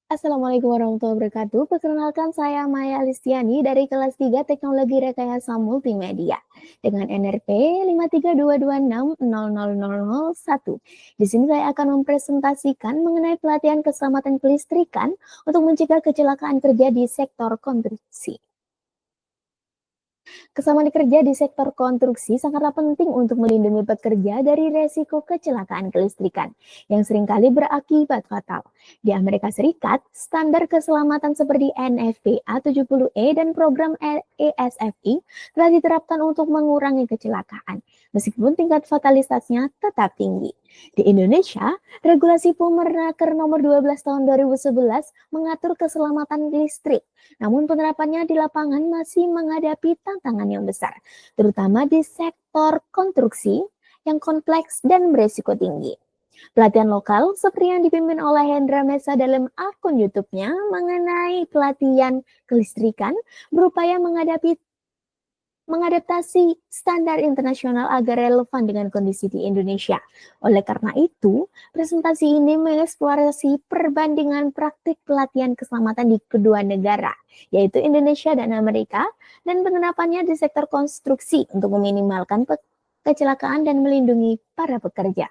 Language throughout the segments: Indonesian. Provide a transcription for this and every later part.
Assalamualaikum warahmatullahi wabarakatuh. Perkenalkan saya Maya Alistiani dari kelas 3 Teknologi Rekayasa Multimedia dengan NRP 532260001. Di sini saya akan mempresentasikan mengenai pelatihan keselamatan kelistrikan untuk mencegah kecelakaan kerja di sektor konstruksi. Keselamatan kerja di sektor konstruksi sangatlah penting untuk melindungi pekerja dari resiko kecelakaan kelistrikan yang seringkali berakibat fatal. Di Amerika Serikat, standar keselamatan seperti NFPA 70E dan program ESFI telah diterapkan untuk mengurangi kecelakaan, meskipun tingkat fatalitasnya tetap tinggi. Di Indonesia, regulasi Permenaker nomor 12 tahun 2011 mengatur keselamatan listrik. Namun penerapannya di lapangan masih menghadapi tantangan yang besar, terutama di sektor konstruksi yang kompleks dan beresiko tinggi. Pelatihan lokal seperti yang dipimpin oleh Hendra Mesa dalam akun YouTube-nya mengenai pelatihan kelistrikan berupaya mengadaptasi standar internasional agar relevan dengan kondisi di Indonesia. Oleh karena itu, presentasi ini mengeksplorasi perbandingan praktik pelatihan keselamatan di kedua negara, yaitu Indonesia dan Amerika, dan penerapannya di sektor konstruksi untuk meminimalkan kecelakaan dan melindungi para pekerja.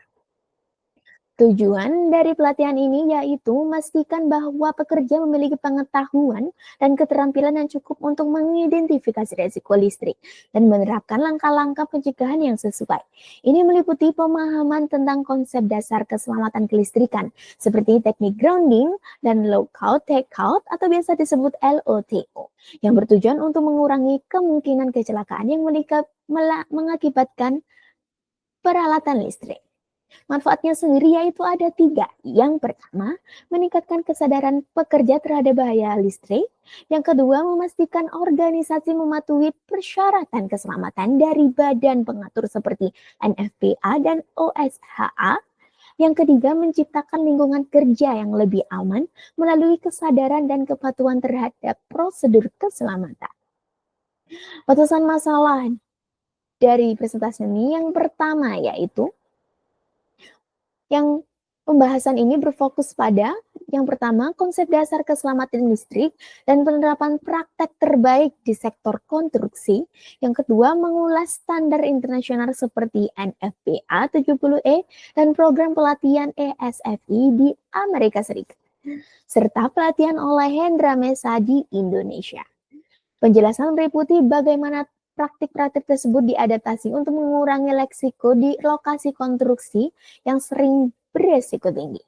Tujuan dari pelatihan ini yaitu memastikan bahwa pekerja memiliki pengetahuan dan keterampilan yang cukup untuk mengidentifikasi resiko listrik dan menerapkan langkah-langkah pencegahan yang sesuai. Ini meliputi pemahaman tentang konsep dasar keselamatan kelistrikan seperti teknik grounding dan lockout takeout atau biasa disebut LOTO yang bertujuan untuk mengurangi kemungkinan kecelakaan yang mengakibatkan peralatan listrik. Manfaatnya sendiri yaitu ada 3. Yang pertama, meningkatkan kesadaran pekerja terhadap bahaya listrik. Yang kedua, memastikan organisasi mematuhi persyaratan keselamatan dari badan pengatur seperti NFPA dan OSHA. Yang ketiga, menciptakan lingkungan kerja yang lebih aman melalui kesadaran dan kepatuhan terhadap prosedur keselamatan. Batasan masalah dari presentasi ini yang pertama yaitu yang pembahasan ini berfokus pada yang pertama, konsep dasar keselamatan listrik dan penerapan praktek terbaik di sektor konstruksi. Yang kedua, mengulas standar internasional seperti NFPA 70E dan program pelatihan ESFI di Amerika Serikat, serta pelatihan oleh Hendra Mesa di Indonesia. Penjelasan meliputi bagaimana praktik-praktik tersebut diadaptasi untuk mengurangi resiko di lokasi konstruksi yang sering beresiko tinggi.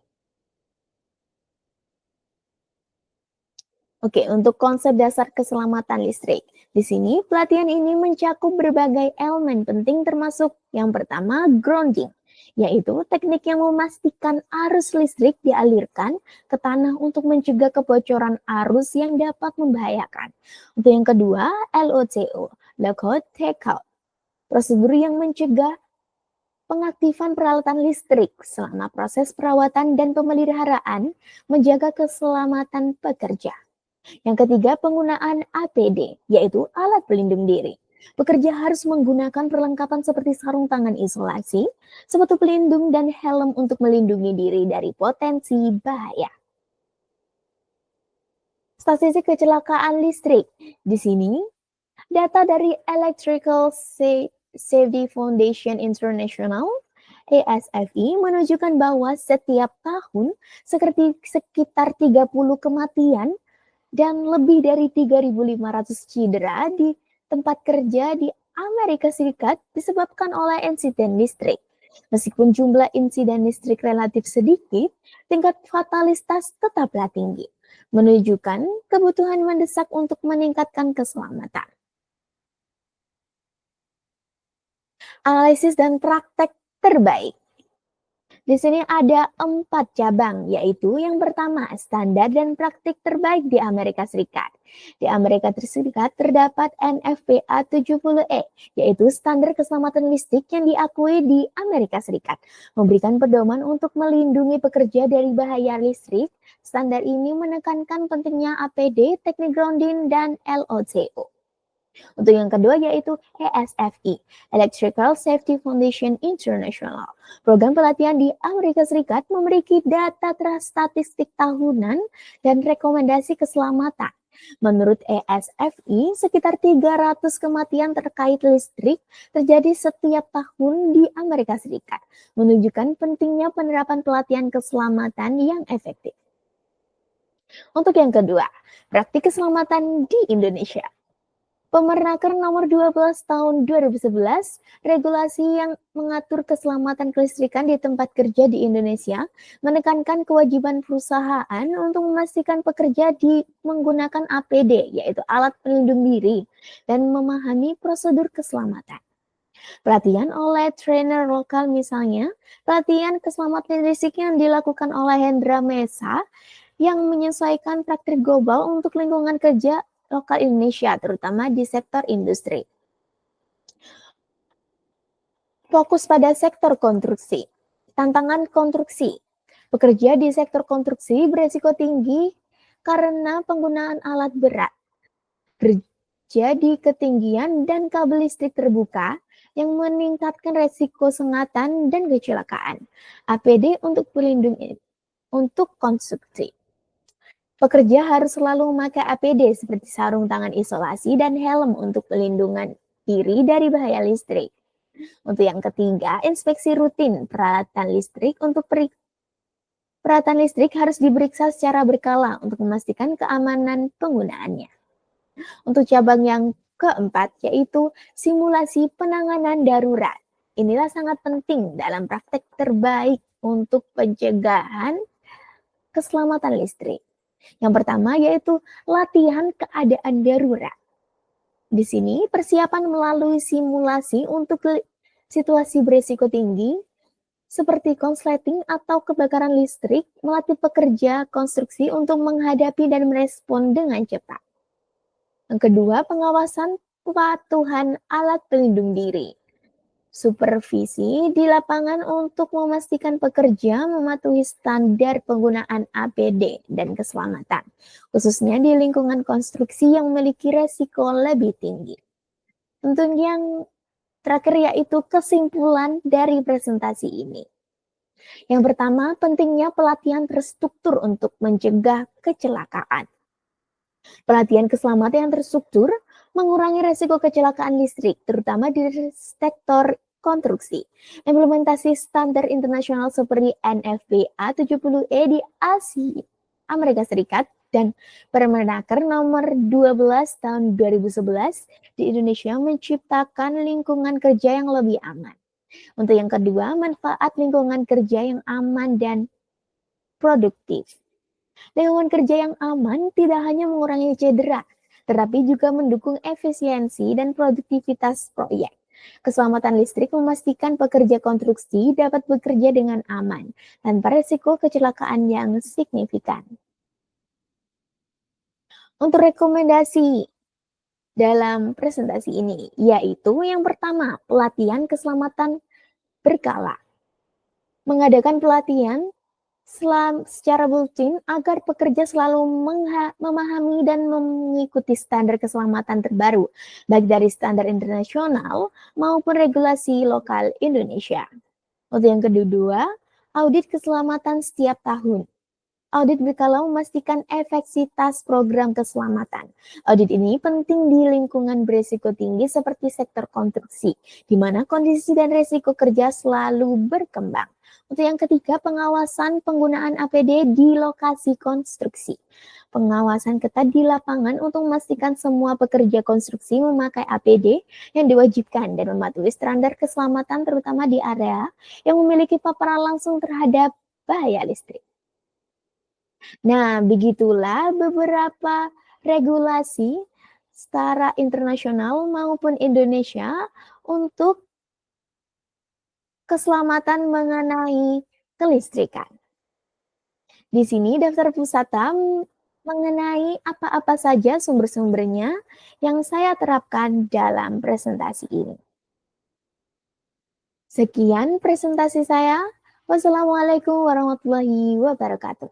Oke, untuk konsep dasar keselamatan listrik. Di sini, pelatihan ini mencakup berbagai elemen penting termasuk yang pertama, grounding, yaitu teknik yang memastikan arus listrik dialirkan ke tanah untuk mencegah kebocoran arus yang dapat membahayakan. Untuk yang kedua, LOTO, lockout takeout, prosedur yang mencegah pengaktifan peralatan listrik selama proses perawatan dan pemeliharaan, menjaga keselamatan pekerja. Yang ketiga, penggunaan APD, yaitu alat pelindung diri. Pekerja harus menggunakan perlengkapan seperti sarung tangan isolasi, sepatu pelindung, dan helm untuk melindungi diri dari potensi bahaya. Statistik kecelakaan listrik. Di sini, data dari Electrical Safety Foundation International ESFI menunjukkan bahwa setiap tahun sekitar 30 kematian dan lebih dari 3.500 cedera di tempat kerja di Amerika Serikat disebabkan oleh insiden listrik. Meskipun jumlah insiden listrik relatif sedikit, tingkat fatalitas tetaplah tinggi, menunjukkan kebutuhan mendesak untuk meningkatkan keselamatan. Analisis dan praktek terbaik. Di sini ada 4 cabang, yaitu yang pertama, standar dan praktik terbaik di Amerika Serikat. Di Amerika Serikat terdapat NFPA 70E, yaitu standar keselamatan listrik yang diakui di Amerika Serikat, memberikan pedoman untuk melindungi pekerja dari bahaya listrik. Standar ini menekankan pentingnya APD, teknik grounding, dan LOTO. Untuk yang kedua yaitu ESFI, Electrical Safety Foundation International. Program pelatihan di Amerika Serikat memiliki data statistik tahunan dan rekomendasi keselamatan. Menurut ESFI, sekitar 300 kematian terkait listrik terjadi setiap tahun di Amerika Serikat, menunjukkan pentingnya penerapan pelatihan keselamatan yang efektif. Untuk yang kedua, praktik keselamatan di Indonesia. Pemernaker nomor 12 tahun 2011, regulasi yang mengatur keselamatan kelistrikan di tempat kerja di Indonesia, menekankan kewajiban perusahaan untuk memastikan pekerja menggunakan APD, yaitu alat pelindung diri, dan memahami prosedur keselamatan. Pelatihan oleh trainer lokal misalnya, pelatihan keselamatan listrik yang dilakukan oleh Hendra Mesa, yang menyesuaikan praktik global untuk lingkungan kerja lokal Indonesia, terutama di sektor industri. Fokus pada sektor konstruksi. Tantangan konstruksi. Pekerja di sektor konstruksi beresiko tinggi karena penggunaan alat berat, kerja di ketinggian dan kabel listrik terbuka yang meningkatkan resiko sengatan dan kecelakaan. APD untuk pelindung untuk konstruksi. Pekerja harus selalu memakai APD seperti sarung tangan isolasi dan helm untuk pelindungan diri dari bahaya listrik. Untuk yang ketiga, inspeksi rutin peralatan listrik. Untuk peralatan listrik harus diperiksa secara berkala untuk memastikan keamanan penggunaannya. Untuk cabang yang keempat, yaitu simulasi penanganan darurat. Inilah sangat penting dalam praktek terbaik untuk pencegahan keselamatan listrik. Yang pertama yaitu latihan keadaan darurat. Di sini persiapan melalui simulasi untuk situasi berisiko tinggi seperti konsleting atau kebakaran listrik, melatih pekerja konstruksi untuk menghadapi dan merespon dengan cepat. Yang kedua, pengawasan kepatuhan alat pelindung diri. Supervisi di lapangan untuk memastikan pekerja mematuhi standar penggunaan APD dan keselamatan, khususnya di lingkungan konstruksi yang memiliki resiko lebih tinggi. Tentu yang terakhir yaitu kesimpulan dari presentasi ini. Yang pertama, pentingnya pelatihan terstruktur untuk mencegah kecelakaan. Pelatihan keselamatan yang terstruktur mengurangi resiko kecelakaan listrik, terutama di sektor konstruksi. Implementasi standar internasional seperti NFPA 70E di Asia, Amerika Serikat, dan Permenaker nomor 12 tahun 2011 di Indonesia menciptakan lingkungan kerja yang lebih aman. Untuk yang kedua, manfaat lingkungan kerja yang aman dan produktif. Lingkungan kerja yang aman tidak hanya mengurangi cedera, tetapi juga mendukung efisiensi dan produktivitas proyek. Keselamatan listrik memastikan pekerja konstruksi dapat bekerja dengan aman, tanpa risiko kecelakaan yang signifikan. Untuk rekomendasi dalam presentasi ini, yaitu yang pertama, pelatihan keselamatan berkala. Mengadakan pelatihan secara rutin agar pekerja selalu memahami dan mengikuti standar keselamatan terbaru, baik dari standar internasional maupun regulasi lokal Indonesia. Untuk yang kedua, audit keselamatan setiap tahun. Audit berkala memastikan efektivitas program keselamatan. Audit ini penting di lingkungan berisiko tinggi seperti sektor konstruksi, di mana kondisi dan risiko kerja selalu berkembang. Untuk yang ketiga, pengawasan penggunaan APD di lokasi konstruksi. Pengawasan ketat di lapangan untuk memastikan semua pekerja konstruksi memakai APD yang diwajibkan dan mematuhi standar keselamatan terutama di area yang memiliki paparan langsung terhadap bahaya listrik. Nah, begitulah beberapa regulasi secara internasional maupun Indonesia untuk keselamatan mengenai kelistrikan. Di sini daftar pusata mengenai apa-apa saja sumber-sumbernya yang saya terapkan dalam presentasi ini. Sekian presentasi saya. Wassalamualaikum warahmatullahi wabarakatuh.